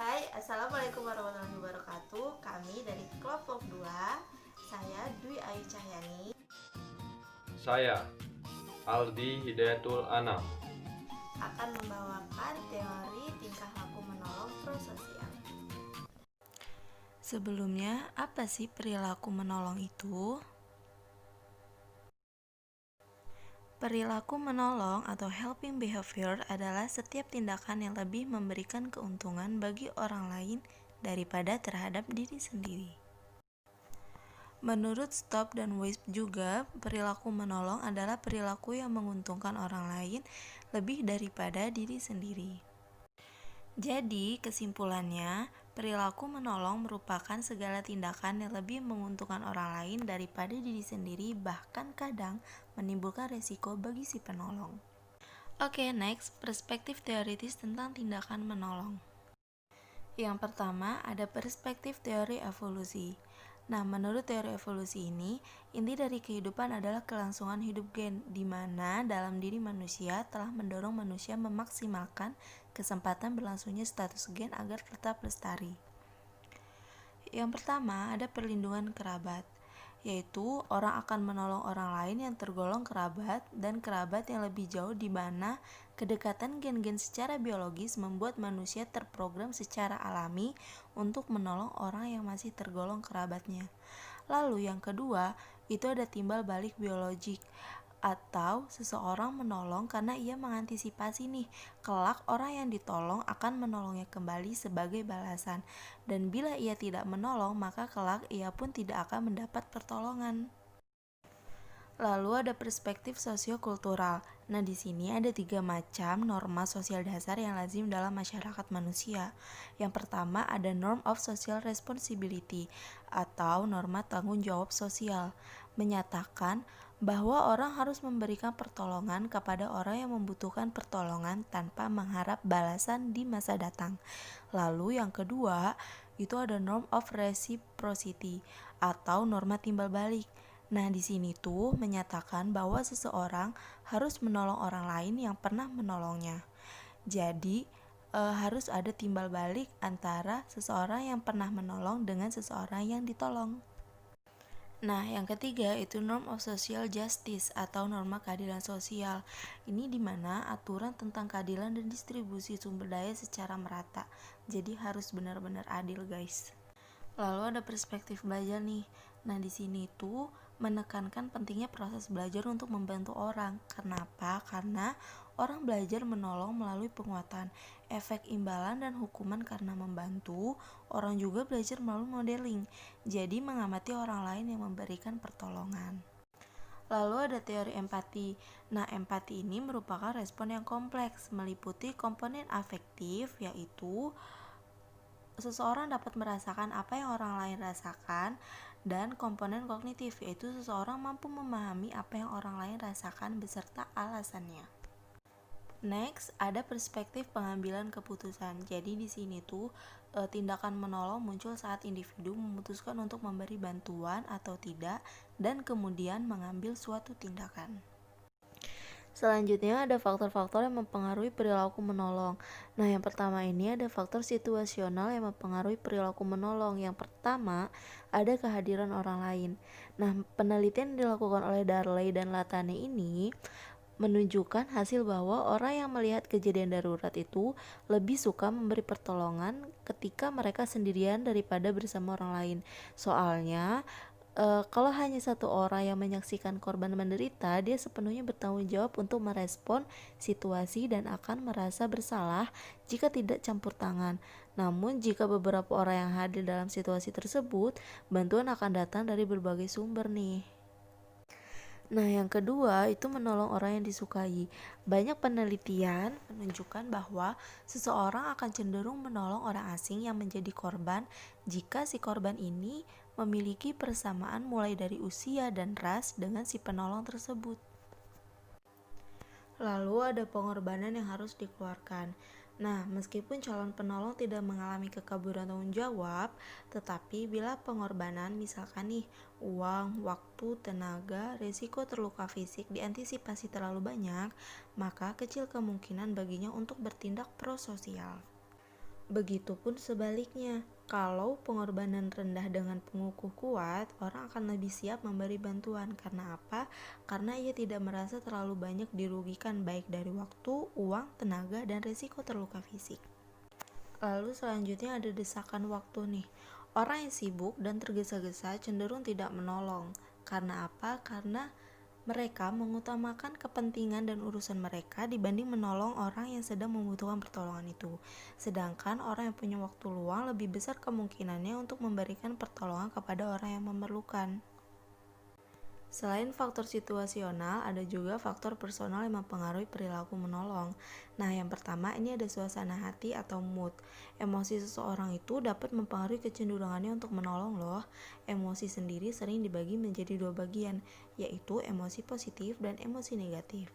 Hai, Assalamualaikum warahmatullahi wabarakatuh. Kami dari kelompok 2. Saya Dwi Ayu Cahyani Saya, Aldi Hidayatul Anam. akan membawakan teori tingkah laku menolong prososial. Sebelumnya, apa sih perilaku menolong itu? Perilaku menolong atau helping behavior adalah setiap tindakan yang lebih memberikan keuntungan bagi orang lain daripada terhadap diri sendiri. Menurut Stop dan Wisp juga, perilaku menolong adalah perilaku yang menguntungkan orang lain lebih daripada diri sendiri. Jadi, kesimpulannya, perilaku menolong merupakan segala tindakan yang lebih menguntungkan orang lain daripada diri sendiri, bahkan kadang menimbulkan resiko bagi si penolong. Oke, next, perspektif teoritis tentang tindakan menolong. Yang pertama, ada perspektif teori evolusi. Nah, menurut teori evolusi ini, inti dari kehidupan adalah kelangsungan hidup gen, di mana dalam diri manusia telah mendorong manusia memaksimalkan kesempatan berlangsungnya status gen agar tetap lestari. Yang pertama, ada perlindungan kerabat, yaitu orang akan menolong orang lain yang tergolong kerabat dan kerabat yang lebih jauh, di mana kedekatan gen-gen secara biologis membuat manusia terprogram secara alami untuk menolong orang yang masih tergolong kerabatnya. Lalu yang kedua, itu ada timbal balik biologik, atau seseorang menolong karena ia mengantisipasi nih, kelak orang yang ditolong akan menolongnya kembali sebagai balasan, dan bila ia tidak menolong maka kelak ia pun tidak akan mendapat pertolongan. Lalu ada perspektif sosiokultural. Nah, di sini ada 3 macam norma sosial dasar yang lazim dalam masyarakat manusia. Yang pertama ada norm of social responsibility atau norma tanggung jawab sosial, menyatakan bahwa orang harus memberikan pertolongan kepada orang yang membutuhkan pertolongan tanpa mengharap balasan di masa datang. Lalu yang kedua, itu ada norm of reciprocity atau norma timbal balik. Nah, di sini tuh menyatakan bahwa seseorang harus menolong orang lain yang pernah menolongnya. Jadi, harus ada timbal balik antara seseorang yang pernah menolong dengan seseorang yang ditolong. Nah, yang ketiga itu norm of social justice atau norma keadilan sosial. Ini dimana aturan tentang keadilan dan distribusi sumber daya secara merata. Jadi harus benar-benar adil, guys. Lalu ada perspektif belajar nih. Nah, di sini tuh menekankan pentingnya proses belajar untuk membantu orang. Kenapa? Karena orang belajar menolong melalui penguatan, efek imbalan dan hukuman karena membantu. Orang juga belajar melalui modeling, jadi mengamati orang lain yang memberikan pertolongan. Lalu ada teori empati. Nah, empati ini merupakan respon yang kompleks, meliputi komponen afektif, yaitu seseorang dapat merasakan apa yang orang lain rasakan, dan komponen kognitif, yaitu seseorang mampu memahami apa yang orang lain rasakan beserta alasannya. Next, ada perspektif pengambilan keputusan. Jadi di sini tuh tindakan menolong muncul saat individu memutuskan untuk memberi bantuan atau tidak dan kemudian mengambil suatu tindakan. Selanjutnya ada faktor-faktor yang mempengaruhi perilaku menolong. Nah, yang pertama ini ada faktor situasional yang mempengaruhi perilaku menolong. Yang pertama ada kehadiran orang lain. Nah, penelitian yang dilakukan oleh Darley dan Latane ini menunjukkan hasil bahwa orang yang melihat kejadian darurat itu lebih suka memberi pertolongan ketika mereka sendirian daripada bersama orang lain. Soalnya kalau hanya satu orang yang menyaksikan korban menderita, dia sepenuhnya bertanggung jawab untuk merespon situasi dan akan merasa bersalah jika tidak campur tangan. Namun jika beberapa orang yang hadir dalam situasi tersebut, bantuan akan datang dari berbagai sumber nih. Nah, yang kedua itu menolong orang yang disukai. Banyak penelitian menunjukkan bahwa seseorang akan cenderung menolong orang asing yang menjadi korban jika si korban ini memiliki persamaan mulai dari usia dan ras dengan si penolong tersebut. Lalu ada pengorbanan yang harus dikeluarkan. Nah, meskipun calon penolong tidak mengalami kekaburan tanggung jawab, tetapi bila pengorbanan misalkan nih uang, waktu, tenaga, risiko terluka fisik diantisipasi terlalu banyak, maka kecil kemungkinan baginya untuk bertindak prososial. Begitupun sebaliknya, kalau pengorbanan rendah dengan pengukuh kuat, orang akan lebih siap memberi bantuan. Karena apa? Karena ia tidak merasa terlalu banyak dirugikan baik dari waktu, uang, tenaga, dan risiko terluka fisik. Lalu selanjutnya ada desakan waktu nih. Orang yang sibuk dan tergesa-gesa cenderung tidak menolong. Karena apa? Karena mereka mengutamakan kepentingan dan urusan mereka dibanding menolong orang yang sedang membutuhkan pertolongan itu. Sedangkan orang yang punya waktu luang lebih besar kemungkinannya untuk memberikan pertolongan kepada orang yang memerlukan. Selain faktor situasional, ada juga faktor personal yang mempengaruhi perilaku menolong. Nah, yang pertama ini ada suasana hati atau mood. Emosi seseorang itu dapat mempengaruhi kecenderungannya untuk menolong loh. Emosi sendiri sering dibagi menjadi dua bagian, yaitu emosi positif dan emosi negatif.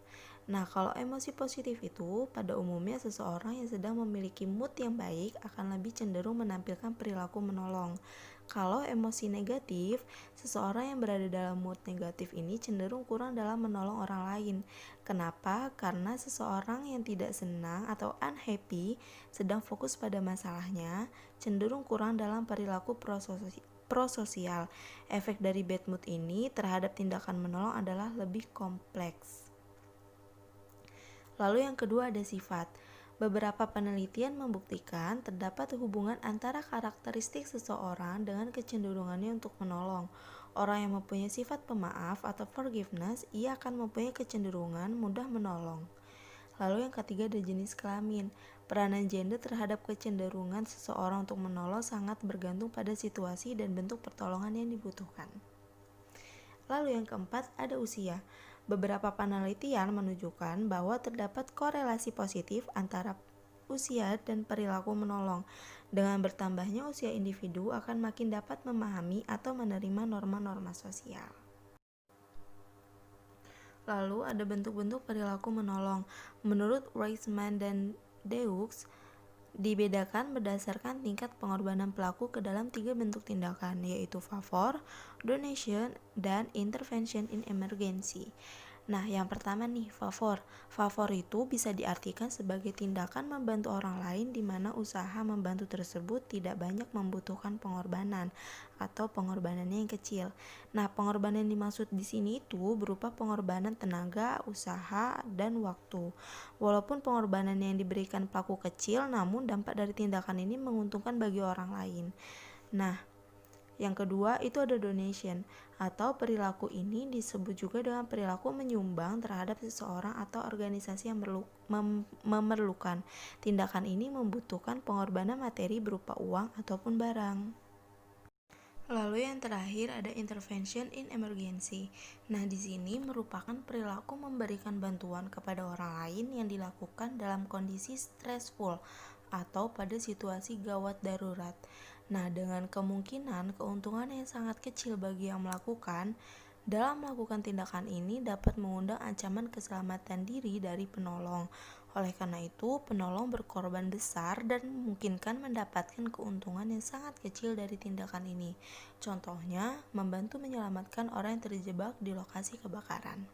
Nah, kalau emosi positif itu, pada umumnya seseorang yang sedang memiliki mood yang baik akan lebih cenderung menampilkan perilaku menolong. Kalau emosi negatif, seseorang yang berada dalam mood negatif ini cenderung kurang dalam menolong orang lain. Kenapa? Karena seseorang yang tidak senang atau unhappy sedang fokus pada masalahnya, cenderung kurang dalam perilaku prososial. Efek dari bad mood ini terhadap tindakan menolong adalah lebih kompleks. Lalu yang kedua ada sifat. Beberapa penelitian membuktikan terdapat hubungan antara karakteristik seseorang dengan kecenderungannya untuk menolong. Orang yang mempunyai sifat pemaaf atau forgiveness, ia akan mempunyai kecenderungan mudah menolong. Lalu yang ketiga ada jenis kelamin. Peranan gender terhadap kecenderungan seseorang untuk menolong sangat bergantung pada situasi dan bentuk pertolongan yang dibutuhkan. Lalu yang keempat ada usia. Beberapa penelitian menunjukkan bahwa terdapat korelasi positif antara usia dan perilaku menolong. Dengan bertambahnya usia individu akan makin dapat memahami atau menerima norma-norma sosial. Lalu ada bentuk-bentuk perilaku menolong. Menurut Weissman dan Deux, dibedakan berdasarkan tingkat pengorbanan pelaku ke dalam 3 bentuk tindakan, yaitu favor, donation, dan intervention in emergency. Nah, yang pertama nih, favor. Favor itu bisa diartikan sebagai tindakan membantu orang lain di mana usaha membantu tersebut tidak banyak membutuhkan pengorbanan atau pengorbanannya yang kecil. Nah, pengorbanan yang dimaksud di sini itu berupa pengorbanan tenaga, usaha, dan waktu. Walaupun pengorbanan yang diberikan pelaku kecil, namun dampak dari tindakan ini menguntungkan bagi orang lain. Nah, yang kedua itu ada donation, atau perilaku ini disebut juga dengan perilaku menyumbang terhadap seseorang atau organisasi yang memerlukan. Tindakan ini membutuhkan pengorbanan materi berupa uang ataupun barang. Lalu yang terakhir ada intervention in emergency. Nah, di sini merupakan perilaku memberikan bantuan kepada orang lain yang dilakukan dalam kondisi stressful atau pada situasi gawat darurat. Nah, dengan kemungkinan keuntungan yang sangat kecil bagi yang melakukan, dalam melakukan tindakan ini dapat mengundang ancaman keselamatan diri dari penolong. Oleh karena itu, penolong berkorban besar dan memungkinkan mendapatkan keuntungan yang sangat kecil dari tindakan ini. Contohnya, membantu menyelamatkan orang yang terjebak di lokasi kebakaran.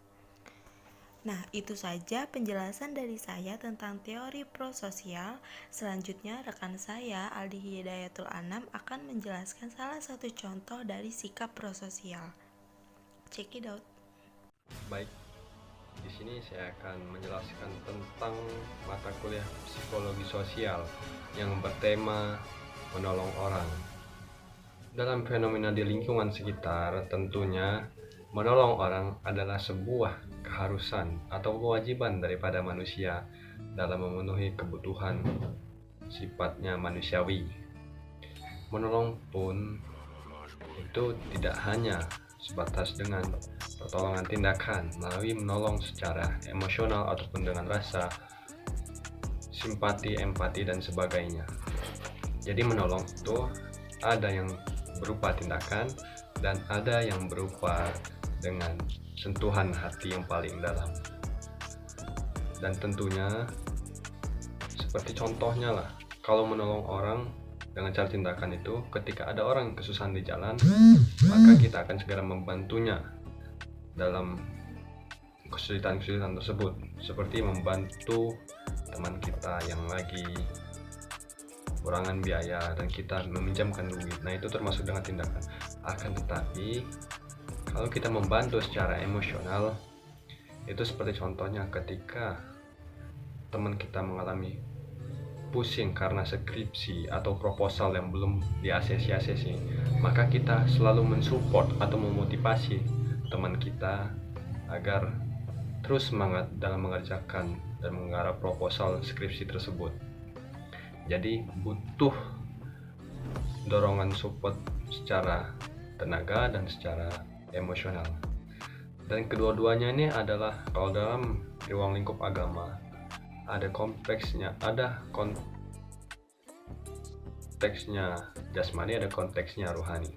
Nah, itu saja penjelasan dari saya tentang teori prososial. Selanjutnya, rekan saya, Aldi Hidayatul Anam, akan menjelaskan salah satu contoh dari sikap prososial. Check it out. Baik, di sini saya akan menjelaskan tentang mata kuliah psikologi sosial yang bertema menolong orang. Dalam fenomena di lingkungan sekitar, tentunya menolong orang adalah sebuah keharusan atau kewajiban daripada manusia dalam memenuhi kebutuhan sifatnya manusiawi. Menolong pun itu tidak hanya sebatas dengan pertolongan tindakan melalui menolong secara emosional ataupun dengan rasa simpati, empati, dan sebagainya. Jadi menolong itu ada yang berupa tindakan dan ada yang berupa dengan sentuhan hati yang paling dalam. Dan tentunya seperti contohnya lah, kalau menolong orang dengan cara tindakan itu, ketika ada orang kesusahan di jalan, maka kita akan segera membantunya dalam kesulitan-kesulitan tersebut, seperti membantu teman kita yang lagi kurangan biaya dan kita meminjamkan duit. Nah, itu termasuk dengan tindakan. Akan tetapi kalau kita membantu secara emosional, itu seperti contohnya ketika teman kita mengalami pusing karena skripsi atau proposal yang belum di ACC, maka kita selalu mensupport atau memotivasi teman kita agar terus semangat dalam mengerjakan dan menggarap proposal skripsi tersebut. Jadi butuh dorongan support secara tenaga dan secara emosional. Dan kedua-duanya ini adalah, kalau dalam ruang lingkup agama, ada konteksnya jasmani, ada konteksnya rohani.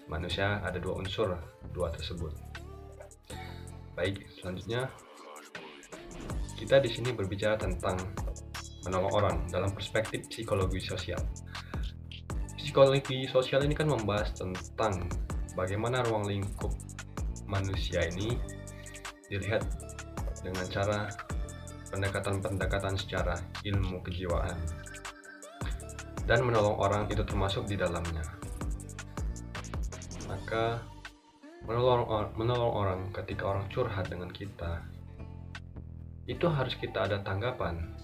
Manusia ada dua unsur, dua tersebut. Baik, selanjutnya kita di sini berbicara tentang menolong orang dalam perspektif psikologi sosial. Psikologi sosial ini kan membahas tentang bagaimana ruang lingkup manusia ini dilihat dengan cara pendekatan-pendekatan secara ilmu kejiwaan, dan menolong orang itu termasuk di dalamnya. Maka menolong orang ketika orang curhat dengan kita, itu harus kita ada tanggapan.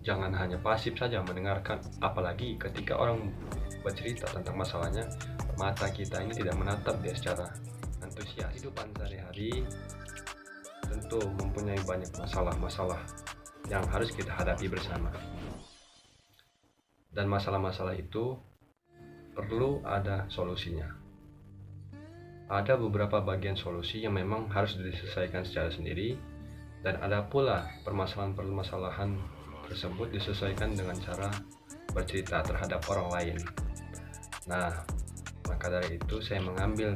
Jangan hanya pasif saja mendengarkan, apalagi ketika orang bercerita tentang masalahnya, mata kita ini tidak menatap dia secara antusias. Kehidupan sehari-hari tentu mempunyai banyak masalah-masalah yang harus kita hadapi bersama. Dan masalah-masalah itu perlu ada solusinya. Ada beberapa bagian solusi yang memang harus diselesaikan secara sendiri, dan ada pula permasalahan-permasalahan tersebut diselesaikan dengan cara bercerita terhadap orang lain. Nah, maka dari itu saya mengambil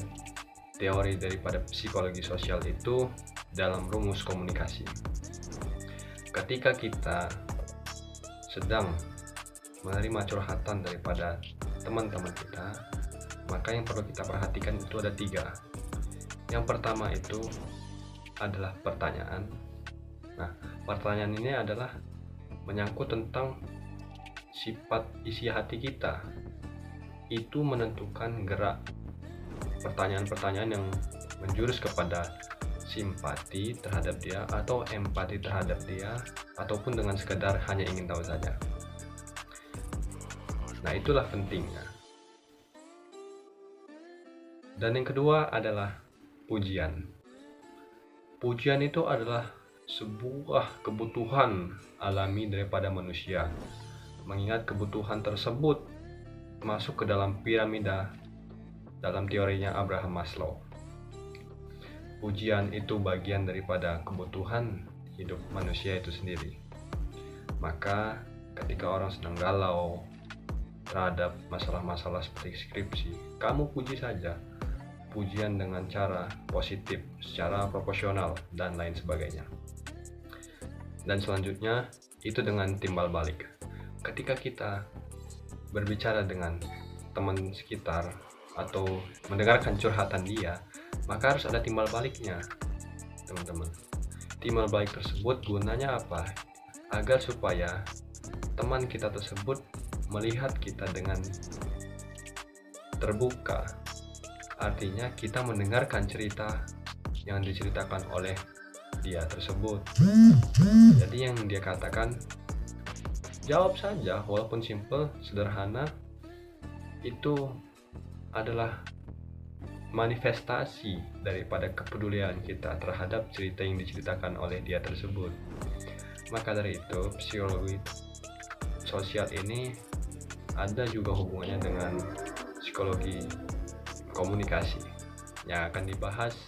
teori daripada psikologi sosial itu dalam rumus komunikasi. Ketika kita sedang menerima curhatan daripada teman-teman kita, maka yang perlu kita perhatikan itu ada 3. Yang pertama itu adalah pertanyaan. Nah, pertanyaan ini adalah menyangkut tentang sifat isi hati kita. Itu menentukan gerak pertanyaan-pertanyaan yang menjurus kepada simpati terhadap dia atau empati terhadap dia, ataupun dengan sekedar hanya ingin tahu saja. Nah, itulah pentingnya. Dan yang kedua adalah pujian. Pujian itu adalah sebuah kebutuhan alami daripada manusia, mengingat kebutuhan tersebut masuk ke dalam piramida dalam teorinya Abraham Maslow. Pujian itu bagian daripada kebutuhan hidup manusia itu sendiri. Maka ketika orang sedang galau terhadap masalah-masalah seperti skripsi, kamu puji saja. Pujian dengan cara positif, secara proporsional, dan lain sebagainya. Dan selanjutnya itu dengan timbal balik. Ketika kita berbicara dengan teman sekitar atau mendengarkan curhatan dia, maka harus ada timbal baliknya, teman-teman. Timbal balik tersebut gunanya apa? Agar supaya teman kita tersebut melihat kita dengan terbuka. Artinya kita mendengarkan cerita yang diceritakan oleh dia tersebut. Jadi yang dia katakan, jawab saja, walaupun simple, sederhana, itu adalah manifestasi daripada kepedulian kita terhadap cerita yang diceritakan oleh dia tersebut. Maka dari itu, psikologi sosial ini ada juga hubungannya dengan psikologi komunikasi yang akan dibahas